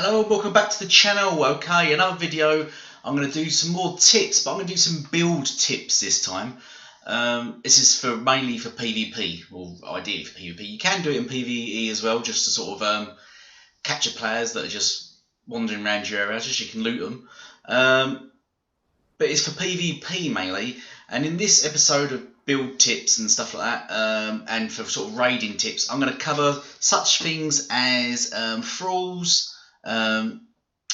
Hello, welcome back to the channel. Okay, another video. I'm going to do some more tips, but I'm going to do some build tips this time. This is mainly for PvP, or ideally for PvP. You can do it in PvE as well, just to sort of capture players that are just wandering around your area, just so you can loot them. But it's for PvP mainly, and in this episode of build tips and stuff like that, and for sort of raiding tips, I'm going to cover such things as thralls,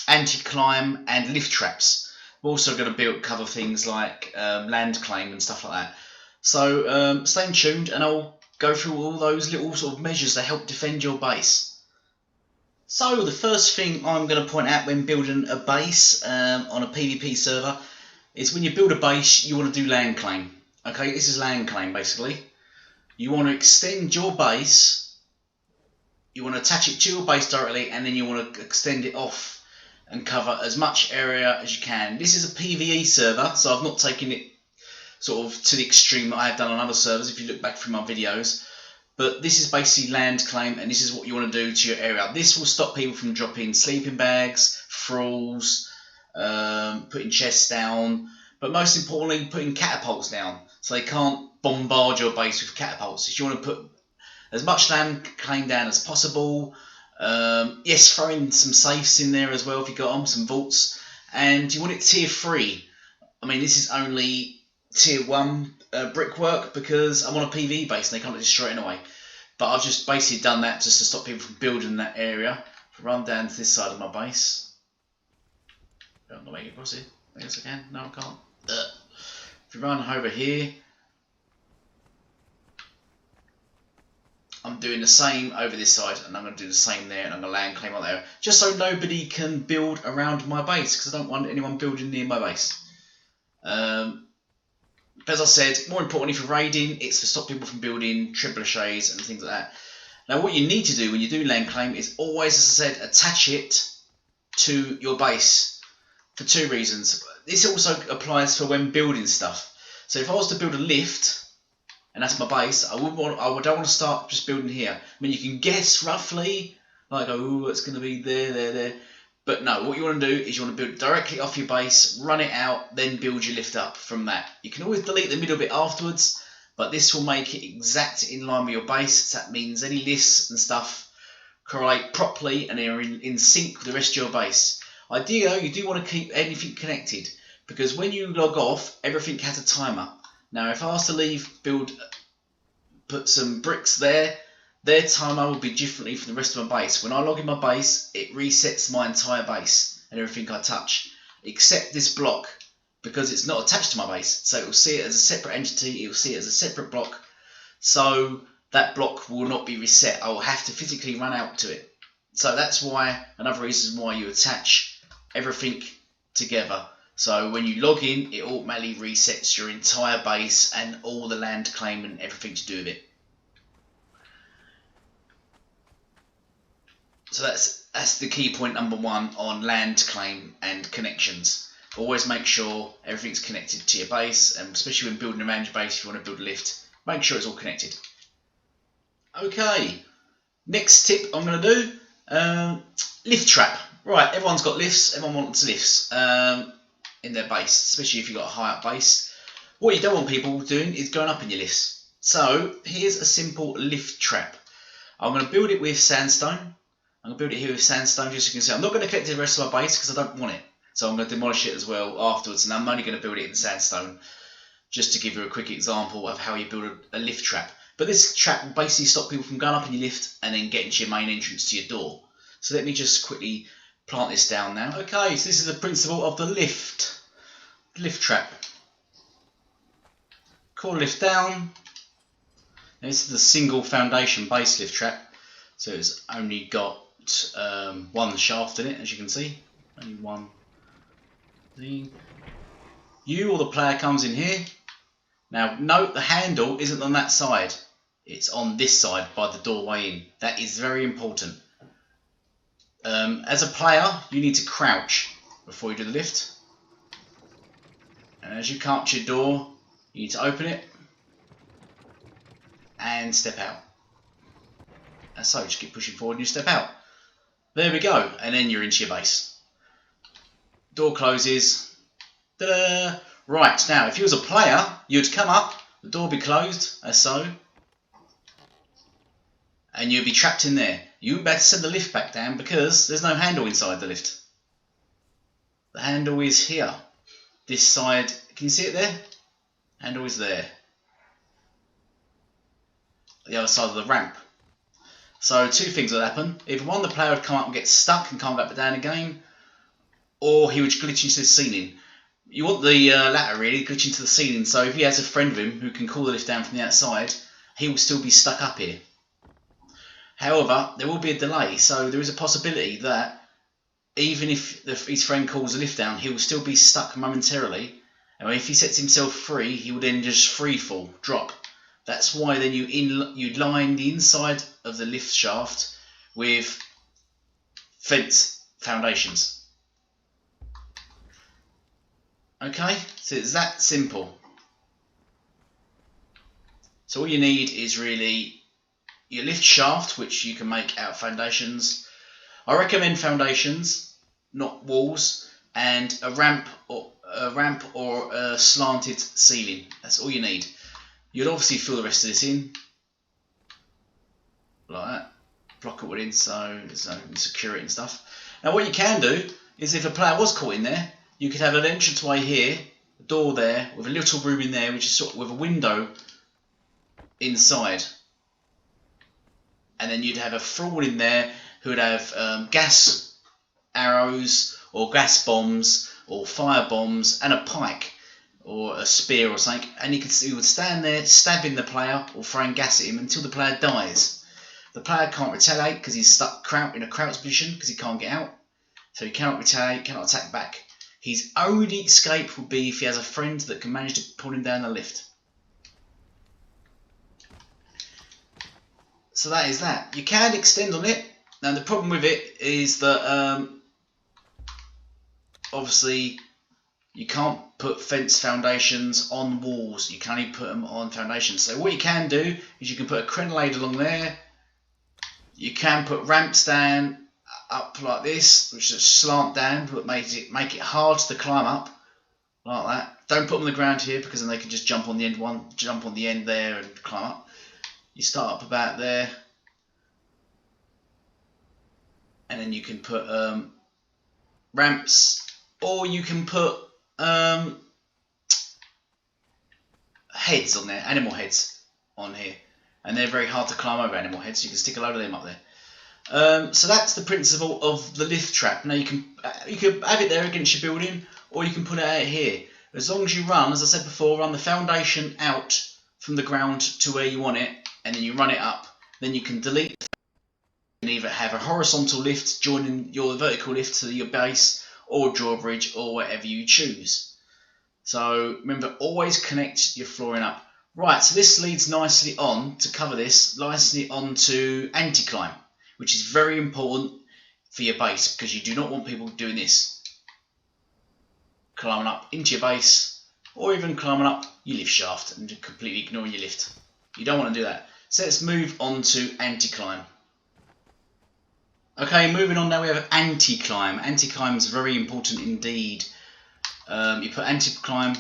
Anticlimb and lift traps. We're also going to cover things like land claim and stuff like that. So stay tuned and I'll go through all those little sort of measures that help defend your base. So the first thing I'm going to point out when building a base on a PvP server is when you build a base, you want to do land claim. Okay, this is land claim basically. You want to extend your base, you want to attach it to your base directly, and then you want to extend it off and cover as much area as you can. This is a PvE server, so I've not taken it sort of to the extreme that I have done on other servers if you look back through my videos. But this is basically land claim, and this is what you want to do to your area. This will stop people from dropping sleeping bags, thralls, putting chests down, but most importantly putting catapults down, so they can't bombard your base with catapults. If you want to put as much land claim down as possible, yes, throw in some safes in there as well if you got them, some vaults, and you want it tier 3. I mean, this is only tier 1 brickwork because I'm on a PvE base and they can't destroy it anyway. But I've just basically done that just to stop people from building that area. Run down to this side of my base. I don't know where you across it. I guess I can. No, I can't. If you run over here, I'm doing the same over this side, and I'm going to do the same there, and I'm going to land claim on there, just so nobody can build around my base, because I don't want anyone building near my base. As I said, more importantly for raiding, it's to stop people from building trebuchets and things like that. Now, what you need to do when you do land claim is always, as I said, attach it to your base for 2 reasons. This also applies for when building stuff. So if I was to build a lift, and that's my base, I don't want to start just building here. I mean, you can guess roughly, like, oh, it's going to be there. But no, what you want to do is you want to build directly off your base, run it out, then build your lift up from that. You can always delete the middle bit afterwards, but this will make it exact in line with your base. So that means any lifts and stuff correlate properly and they're in sync with the rest of your base. Ideally, you do want to keep anything connected, because when you log off, everything has a timer. Now, if I was to put some bricks there, their timer will be differently from the rest of my base. When I log in my base, it resets my entire base and everything I touch, except this block, because it's not attached to my base. So it will see it as a separate entity, it will see it as a separate block. So that block will not be reset. I will have to physically run out to it. So that's why, another reason why you attach everything together. So when you log in, it automatically resets your entire base and all the land claim and everything to do with it. So that's the key point number 1 on land claim and connections. Always make sure everything's connected to your base, and especially when building around your base, if you want to build a lift, make sure it's all connected. Okay, next tip I'm going to do, lift trap. Right, everyone's got lifts, everyone wants lifts. In their base, especially if you've got a high up base. What you don't want people doing is going up in your lifts. So here's a simple lift trap. I'm going to build it with sandstone. I'm going to build it here with sandstone, just so you can see. I'm not going to connect it to the rest of my base because I don't want it. So I'm going to demolish it as well afterwards, and I'm only going to build it in sandstone, just to give you a quick example of how you build a lift trap. But this trap will basically stop people from going up in your lift and then getting to your main entrance to your door. So let me just quickly plant this down now. Okay, so this is the principle of the lift trap. Core lift down. Now this is the single foundation base lift trap, so it's only got 1 shaft in it, as you can see. Only 1 thing. You or the player comes in here. Now note the handle isn't on that side, it's on this side by the doorway in. That is very important. As a player, you need to crouch before you do the lift. And as you come up to your door, you need to open it and step out. And so just keep pushing forward and you step out. There we go, and then you're into your base. Door closes. Ta-da! Right, now if you was a player, you'd come up, the door would be closed, as so, and you'd be trapped in there. You wouldn't be able to send the lift back down because there's no handle inside the lift. The handle is here. This side, can you see it there? Handle is there. The other side of the ramp. So two things would happen. Either one, the player would come up and get stuck and can't go back down again, or he would glitch into the ceiling. You want the latter really, glitch into the ceiling, so if he has a friend of him who can call the lift down from the outside, he will still be stuck up here. However, there will be a delay, so there is a possibility that even if his friend calls the lift down, he will still be stuck momentarily, and if he sets himself free, he will then just free fall, drop. That's why then you line the inside of the lift shaft with fence foundations. Okay, so it's that simple. So all you need is really your lift shaft, which you can make out of foundations. I recommend foundations, not walls, and a ramp or a slanted ceiling. That's all you need. You'd obviously fill the rest of this in like that. Block it all in so there's no security and stuff. Now what you can do is if a player was caught in there, you could have an entranceway here, a door there, with a little room in there, which is sort of with a window inside. And then you'd have a thrall in there who would have gas arrows or gas bombs or fire bombs and a pike or a spear or something. And you would stand there stabbing the player or throwing gas at him until the player dies. The player can't retaliate because he's stuck in a crouch position because he can't get out. So he cannot retaliate, cannot attack back. His only escape will be if he has a friend that can manage to pull him down the lift. So that is that. You can extend on it. Now the problem with it is that obviously you can't put fence foundations on walls. You can only put them on foundations. So what you can do is you can put a crenellade along there. You can put ramps down up like this, which is slant down, but make it hard to climb up like that. Don't put them on the ground here because then they can just jump on the end there and climb up. You start up about there, and then you can put ramps, or you can put heads on there, animal heads on here, and they're very hard to climb over, animal heads, so you can stick a load of them up there. So that's the principle of the lift trap. Now you can have it there against your building, or you can put it out here. As long as you run, as I said before, run the foundation out from the ground to where you want it, and then you run it up. Then you can delete. You can either have a horizontal lift joining your vertical lift to your base, or a drawbridge, or whatever you choose. So remember, always connect your flooring up. Right, so this leads nicely on, to cover this, nicely on to Anticlimb, which is very important for your base, because you do not want people doing this. Climbing up into your base, or even climbing up your lift shaft and completely ignoring your lift. You don't want to do that. So let's move on to Anticlimb. Okay, moving on now, we have Anticlimb. Anticlimb is very important indeed. You put Anticlimb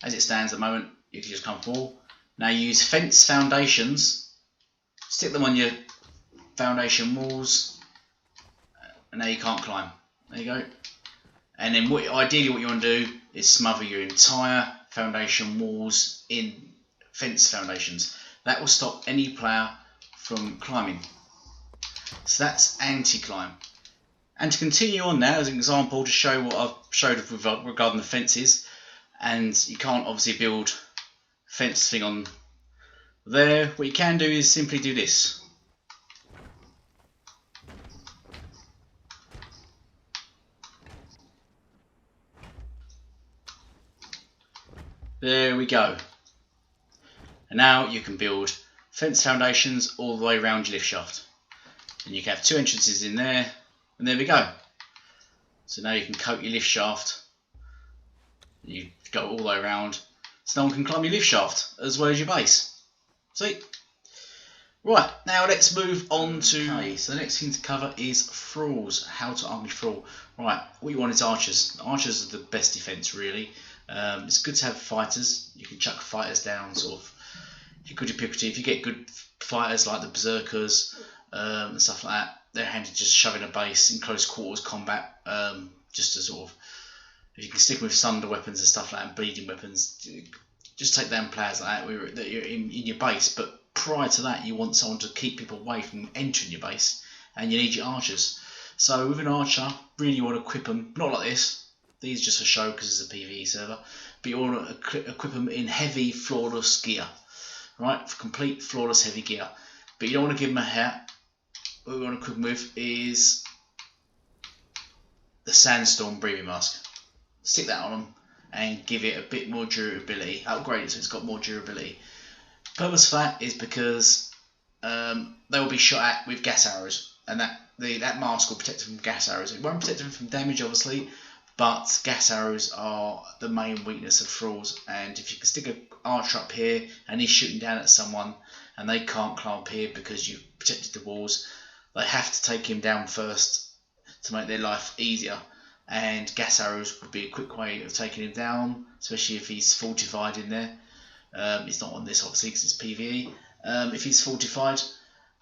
as it stands at the moment. You can just come forward. Now you use fence foundations. Stick them on your foundation walls, and now you can't climb. There you go. And then ideally what you want to do is smother your entire foundation walls in fence foundations. That will stop any player from climbing. So that's Anticlimb. And to continue on now as an example to show what I've showed regarding the fences, and you can't obviously build fence thing on there, what you can do is simply do this. There we go. And now you can build fence foundations all the way around your lift shaft. And you can have two entrances in there, and there we go. So now you can coat your lift shaft. You go all the way around, so no one can climb your lift shaft as well as your base. See? Right, now let's move on to... Okay, so the next thing to cover is thralls, how to arm your thrall. Right, what you want is archers. Archers are the best defence, really. It's good to have fighters. You can chuck fighters down, sort of. Good ubiquity. If you get good fighters like the berserkers and stuff like that, they're handy just shoving a base in close quarters combat, just to sort of... If you can stick with thunder weapons and stuff like that, and bleeding weapons, just take down players like that you're in your base. But prior to that, you want someone to keep people away from entering your base, and you need your archers. So with an archer, really you want to equip them, not like this. These are just for show because it's a PvE server, but you want to equip them in heavy, flawless gear, right? For complete, flawless, heavy gear. But you don't want to give them a hat. What we want to equip them with is the Sandstorm breathing mask. Stick that on them and give it a bit more durability. Upgrade it so it's got more durability. The purpose for that is because they will be shot at with gas arrows, and that mask will protect them from gas arrows. It won't protect them from damage, obviously, but gas arrows are the main weakness of thralls. And if you can stick an archer up here and he's shooting down at someone and they can't climb up here because you've protected the walls, they have to take him down first to make their life easier. And gas arrows would be a quick way of taking him down, especially if he's fortified in there. It's not on this obviously because it's PvE. If he's fortified,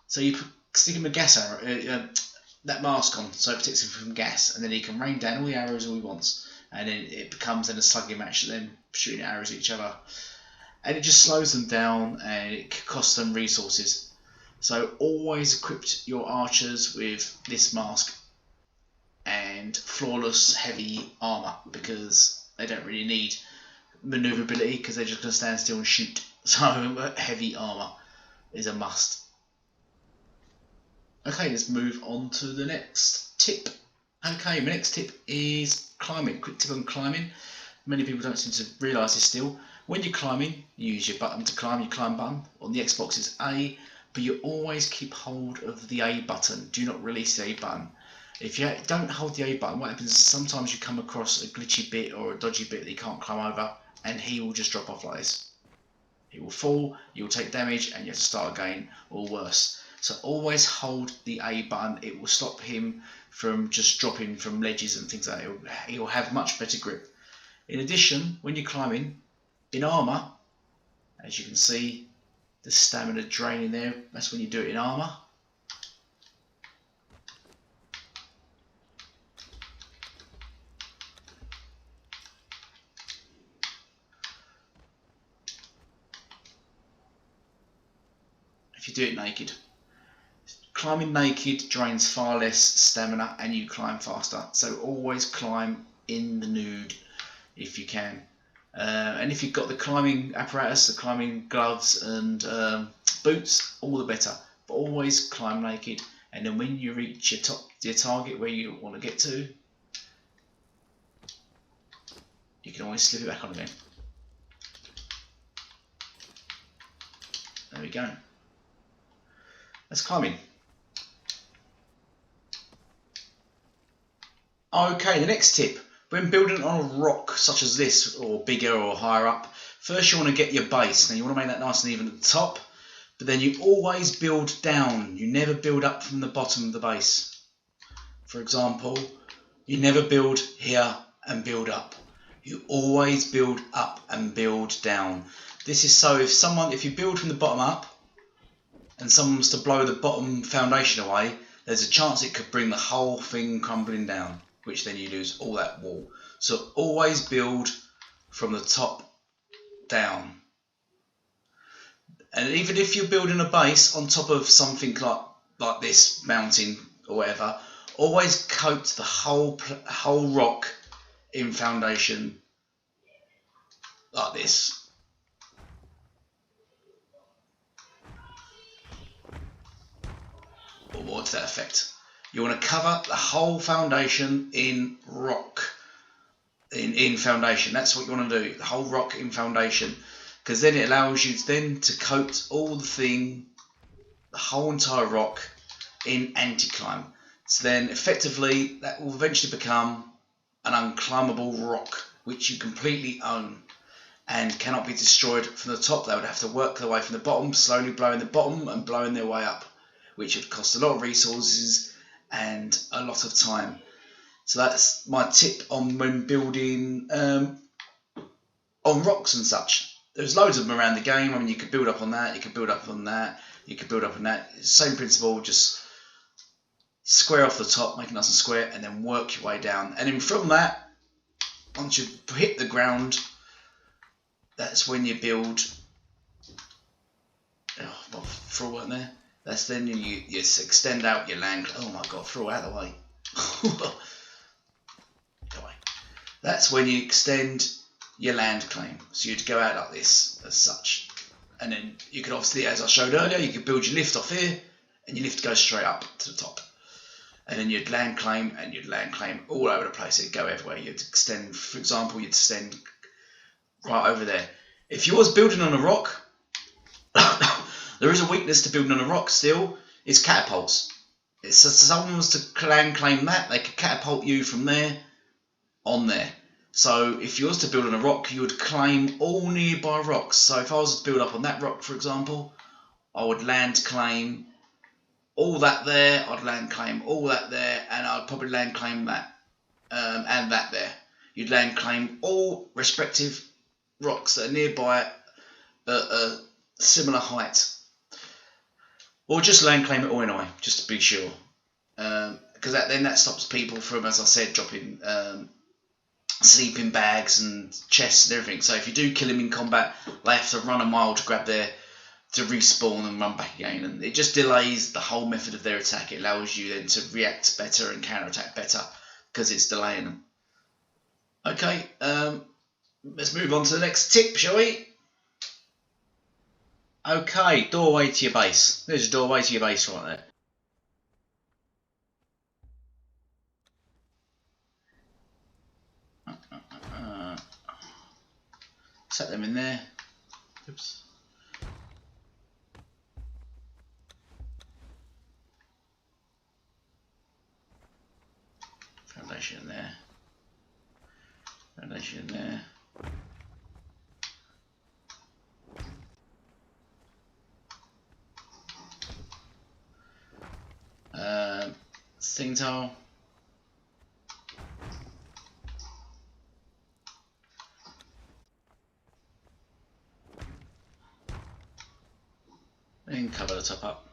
so you stick him a gas arrow, that mask on, so it protects him from gas, and then he can rain down all the arrows all he wants, and then it becomes then a slugging match, them shooting arrows at each other, and it just slows them down and it costs them resources. So always equip your archers with this mask and flawless heavy armour, because they don't really need manoeuvrability because they're just going to stand still and shoot. So heavy armour is a must. Okay, let's move on to the next tip. Okay, my next tip is climbing. Quick tip on climbing. Many people don't seem to realise this still. When you're climbing, you use your button to climb, your climb button. On the Xbox it's A, but you always keep hold of the A button. Do not release the A button. If you don't hold the A button, what happens is sometimes you come across a glitchy bit or a dodgy bit that you can't climb over, and he will just drop off like this. He will fall, you'll take damage, and you have to start again, or worse. So always hold the A button. It will stop him from just dropping from ledges and things like that. He'll have much better grip. In addition, when you're climbing, in armour, as you can see, the stamina draining there, that's when you do it in armour. If you do it naked. Climbing naked drains far less stamina and you climb faster. So always climb in the nude if you can. And if you've got the climbing apparatus, the climbing gloves and boots, all the better. But always climb naked. And then when you reach your target where you want to get to, you can always slip it back on again. There we go. That's climbing. Okay, the next tip. When building on a rock such as this, or bigger or higher up, first you want to get your base. Now you want to make that nice and even at the top, but then you always build down. You never build up from the bottom of the base. For example, you never build here and build up. You always build up and build down. This is so if you build from the bottom up, and someone was to blow the bottom foundation away, there's a chance it could bring the whole thing crumbling down, which then you lose all that wall. So always build from the top down. And even if you're building a base on top of something like this mountain or whatever, always coat the whole rock in foundation like this. Or more to that effect. You want to cover the whole foundation in rock, in foundation. That's what you want to do, the whole rock in foundation, because then it allows you then to coat all the whole entire rock in Anticlimb. So then effectively that will eventually become an unclimbable rock, which you completely own. and cannot be destroyed from the top. They would have to work their way from the bottom, slowly blowing the bottom and blowing their way up, which would cost a lot of resources and a lot of time. So that's my tip on when building on rocks and such. There's loads of them around the game. I mean, you could build up on that, you could build up on that, you could build up on that. Same principle, just square off the top, make it nice and square, and then work your way down. And then from that, once you hit the ground, that's when you build. Oh, well, thrall weren't there. That's then you extend out your land. Oh my god, thrall out of the way. Go away. That's when you extend your land claim. So you'd go out like this, as such. And then you could obviously, as I showed earlier, you could build your lift off here, and your lift goes straight up to the top. And then you'd land claim, and you'd land claim all over the place. It'd go everywhere. You'd extend, for example, you'd extend right over there. If you was building on a rock, there is a weakness to building on a rock still. It's catapults. It's someone was to land claim that, they could catapult you from there on there. So if you was to build on a rock, you would claim all nearby rocks. So if I was to build up on that rock, for example, I would land claim all that there, I'd land claim all that there, and I'd probably land claim that and that there. You'd land claim all respective rocks that are nearby at a similar height. Or just land claim it all anyway, just to be sure. Because then that stops people from, as I said, dropping sleeping bags and chests and everything. So if you do kill them in combat, they have to run a mile to grab to respawn and run back again, and it just delays the whole method of their attack. It allows you then to react better and counterattack better because it's delaying them. Okay, let's move on to the next tip, shall we? Okay, doorway to your base. There's a doorway to your base right there. Set them in there. Oops. Foundation in there. Foundation in there. Sting tile. And cover the top up.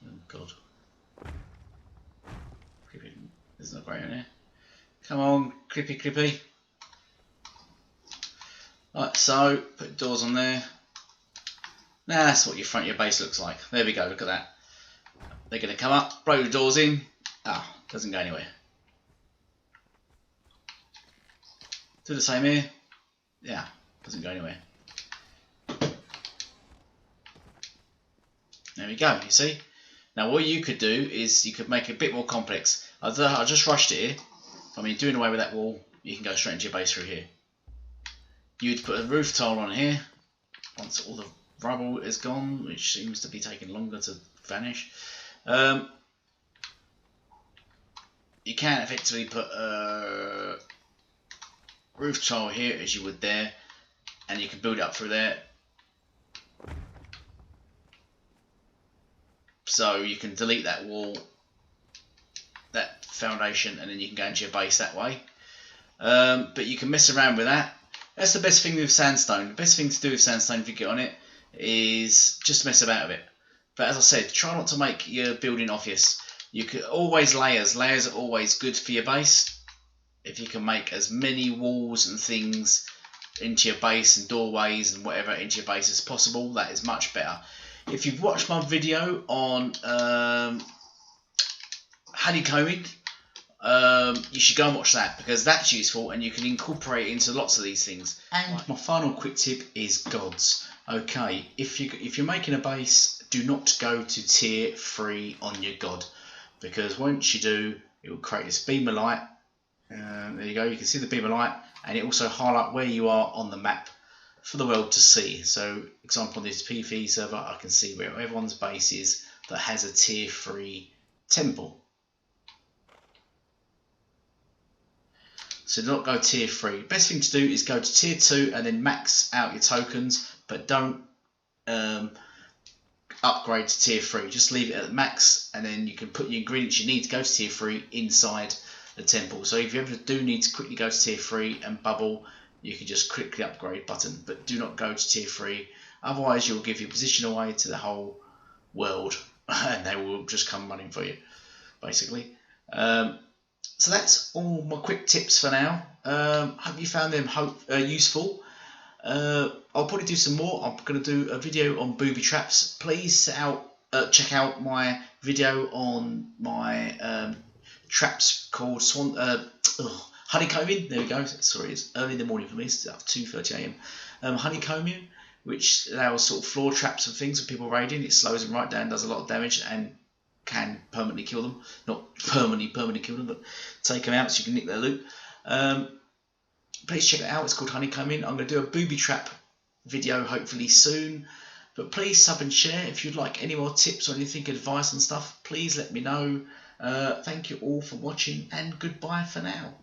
Oh god. Creepy. There's no grey in here. Come on, creepy. Right, so put doors on there. Now that's what your front of your base looks like. There we go, look at that. They're going to come up, blow the doors in. Ah, doesn't go anywhere. Do the same here. Yeah, doesn't go anywhere. There we go, you see. Now what you could do is you could make it a bit more complex. I just rushed it here. I mean, doing away with that wall, you can go straight into your base through here. You'd put a roof tile on here. Once all the rubble is gone, which seems to be taking longer to vanish. You can effectively put a roof tile here as you would there, and you can build it up through there. So you can delete that wall, that foundation, and then you can go into your base that way. But you can mess around with that. That's the best thing with sandstone. The best thing to do with sandstone if you get on it is just mess about with it. But as I said, try not to make your building obvious. You could always layers. Layers are always good for your base. If you can make as many walls and things into your base and doorways and whatever into your base as possible, that is much better. If you've watched my video on honeycombing, you should go and watch that because that's useful and you can incorporate it into lots of these things. And my final quick tip is gods. Okay, if you're making a base, do not go to tier 3 on your god, because once you do, it will create this beam of light. There you go, you can see the beam of light, and it also highlight where you are on the map. for the world to see. So, example on this PvE server, I can see where everyone's base is that has a tier 3 temple. So do not go tier 3. Best thing to do is go to tier 2 and then max out your tokens, but don't upgrade to tier 3. Just leave it at max, and then you can put the ingredients you need to go to tier 3 inside the temple. So if you ever do need to quickly go to tier 3 and bubble, you can just click the upgrade button, but do not go to tier 3. Otherwise you'll give your position away to the whole world and they will just come running for you, basically. So that's all my quick tips for now. Hope you found them useful. I'll probably do some more. I'm going to do a video on booby traps. Please check out my video on my traps called honeycombing. There we go. Sorry, it's early in the morning for me. It's 2:30 AM. Honeycombing, which allows sort of floor traps and things for people raiding. It slows them right down, does a lot of damage, and can permanently kill them. Not permanently kill them, but take them out so you can nick their loot. Please check it out. It's called Honeycombing. I'm going to do a booby trap video hopefully soon. But please sub and share. If you'd like any more tips or anything, advice and stuff, please let me know. Thank you all for watching, and goodbye for now.